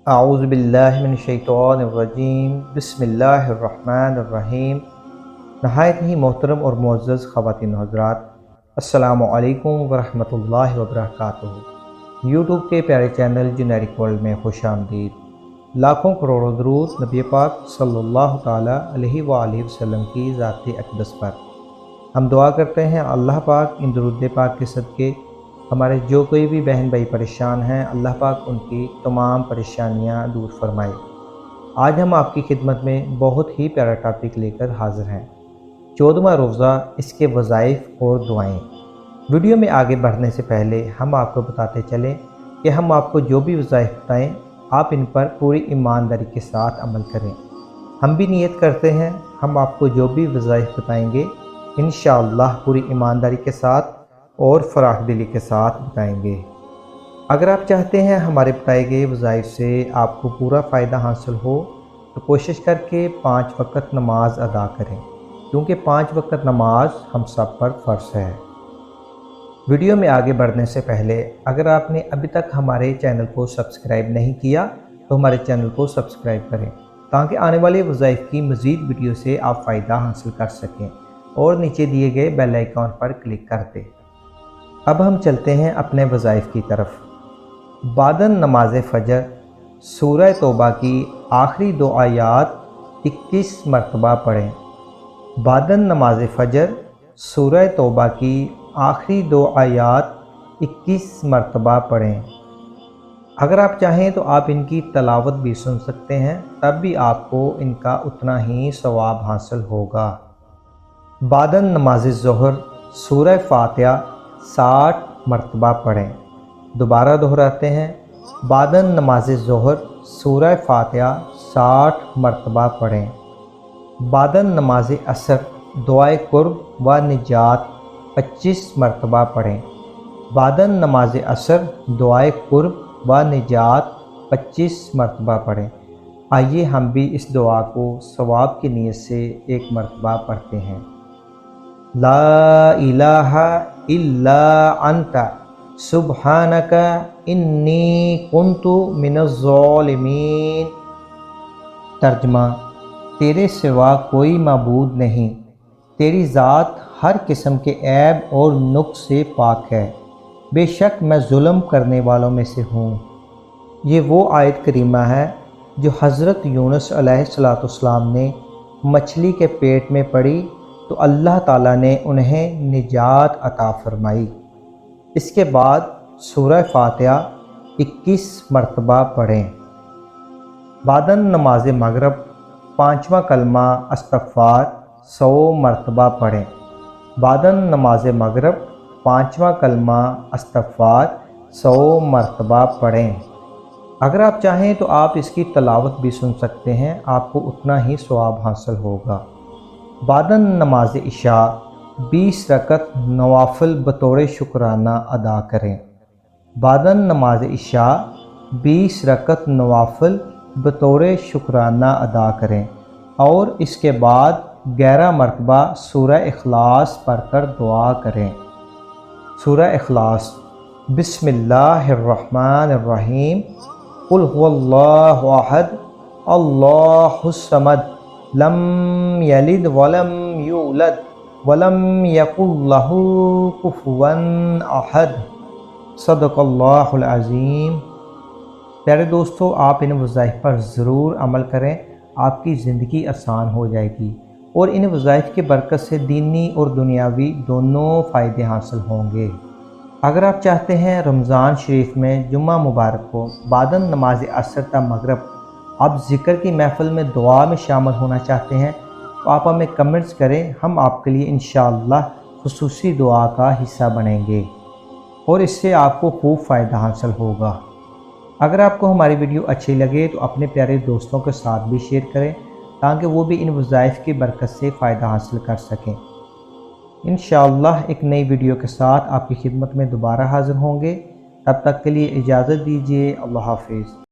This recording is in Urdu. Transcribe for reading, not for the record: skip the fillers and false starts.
اعوذ باللہ من الشیطان الرجیم بسم اللہ الرحمن الرحیم۔ نہایت ہی محترم اور معزز خواتین و حضرات، السلام علیکم ورحمۃ اللہ وبرکاتہ۔ یوٹیوب کے پیارے چینل جنیرک ورلڈ میں خوش آمدید۔ لاکھوں کروڑوں درود نبی پاک صلی اللہ تعالیٰ علیہ وآلہ وسلم کی ذات اقدس پر۔ ہم دعا کرتے ہیں اللہ پاک ان درود پاک کے صدقے ہمارے جو کوئی بھی بہن بھائی پریشان ہیں، اللہ پاک ان کی تمام پریشانیاں دور فرمائے۔ آج ہم آپ کی خدمت میں بہت ہی پیارا ٹاپک لے کر حاضر ہیں، 14واں روزہ، اس کے وظائف اور دعائیں۔ ویڈیو میں آگے بڑھنے سے پہلے ہم آپ کو بتاتے چلیں کہ ہم آپ کو جو بھی وظائف بتائیں آپ ان پر پوری ایمانداری کے ساتھ عمل کریں۔ ہم بھی نیت کرتے ہیں ہم آپ کو جو بھی وظائف بتائیں گے انشاءاللہ پوری ایمانداری کے ساتھ اور فراخ دلی کے ساتھ بتائیں گے۔ اگر آپ چاہتے ہیں ہمارے بتائے گئے وظائف سے آپ کو پورا فائدہ حاصل ہو تو کوشش کر کے 5 وقت نماز ادا کریں، کیونکہ 5 وقت نماز ہم سب پر فرض ہے۔ ویڈیو میں آگے بڑھنے سے پہلے اگر آپ نے ابھی تک ہمارے چینل کو سبسکرائب نہیں کیا تو ہمارے چینل کو سبسکرائب کریں تاکہ آنے والے وظائف کی مزید ویڈیو سے آپ فائدہ حاصل کر سکیں، اور نیچے دیے گئے بیل آئیکن پر کلک کر دیں۔ اب ہم چلتے ہیں اپنے وظائف کی طرف۔ بعدً نماز فجر سورہ توبہ کی آخری 2 آیات 21 مرتبہ پڑھیں۔ بعدً نماز فجر سورہ توبہ کی آخری 2 آیات 21 مرتبہ پڑھیں۔ اگر آپ چاہیں تو آپ ان کی تلاوت بھی سن سکتے ہیں، تب بھی آپ کو ان کا اتنا ہی ثواب حاصل ہوگا۔ بعدً نماز ظہر سورہ فاتحہ 60 مرتبہ پڑھیں۔ دوبارہ دہراتے ہیں، بعدً نماز ظہر سورہ فاتحہ 60 مرتبہ پڑھیں۔ بعدً نماز عصر دعائے قرب و نجات 25 مرتبہ پڑھیں۔ بعدً نماز عصر دعائے قرب و نجات 25 مرتبہ پڑھیں۔ آئیے ہم بھی اس دعا کو ثواب کی نیت سے ایک مرتبہ پڑھتے ہیں۔ لا الہ الا انت سبحانک انی کنت من الظالمین۔ ترجمہ: تیرے سوا کوئی معبود نہیں، تیری ذات ہر قسم کے عیب اور نقص سے پاک ہے، بے شک میں ظلم کرنے والوں میں سے ہوں۔ یہ وہ آیت کریمہ ہے جو حضرت یونس علیہ السلام نے مچھلی کے پیٹ میں پڑھی تو اللہ تعالیٰ نے انہیں نجات عطا فرمائی۔ اس کے بعد سورہ فاتحہ 21 مرتبہ پڑھیں۔ بعدً نماز مغرب 5واں کلمہ استغفار 100 مرتبہ پڑھیں۔ بعدً نماز مغرب 5واں کلمہ استغفار 100 مرتبہ پڑھیں۔ اگر آپ چاہیں تو آپ اس کی تلاوت بھی سن سکتے ہیں، آپ کو اتنا ہی ثواب حاصل ہوگا۔ بعدً نماز عشاء 20 رکعت نوافل بطور شکرانہ ادا کریں۔ بعدً نماز عشاء 20 رکعت نوافل بطور شکرانہ ادا کریں، اور اس کے بعد 11 مرتبہ سورہ اخلاص پڑھ کر دعا کریں۔ سورہ اخلاص۔ بسم اللہ الرحمن الرحیم۔ قل هو اللہ احد اللہ الصمد لم یلد ولم یولد ولم یکن لہ کفوا احد۔ صدق اللہ العظیم۔ پیارے دوستو، آپ ان وظائف پر ضرور عمل کریں، آپ کی زندگی آسان ہو جائے گی، اور ان وظائف کی برکت سے دینی اور دنیاوی دونوں فائدے حاصل ہوں گے۔ اگر آپ چاہتے ہیں رمضان شریف میں جمعہ مبارک کو بعدً نماز عصر تا مغرب آپ ذکر کی محفل میں دعا میں شامل ہونا چاہتے ہیں تو آپ ہمیں کمنٹس کریں، ہم آپ کے لیے انشاءاللہ خصوصی دعا کا حصہ بنیں گے، اور اس سے آپ کو خوب فائدہ حاصل ہوگا۔ اگر آپ کو ہماری ویڈیو اچھی لگے تو اپنے پیارے دوستوں کے ساتھ بھی شیئر کریں تاکہ وہ بھی ان وظائف کی برکت سے فائدہ حاصل کر سکیں۔ انشاءاللہ ایک نئی ویڈیو کے ساتھ آپ کی خدمت میں دوبارہ حاضر ہوں گے، تب تک کے لیے اجازت دیجیے۔ اللہ حافظ۔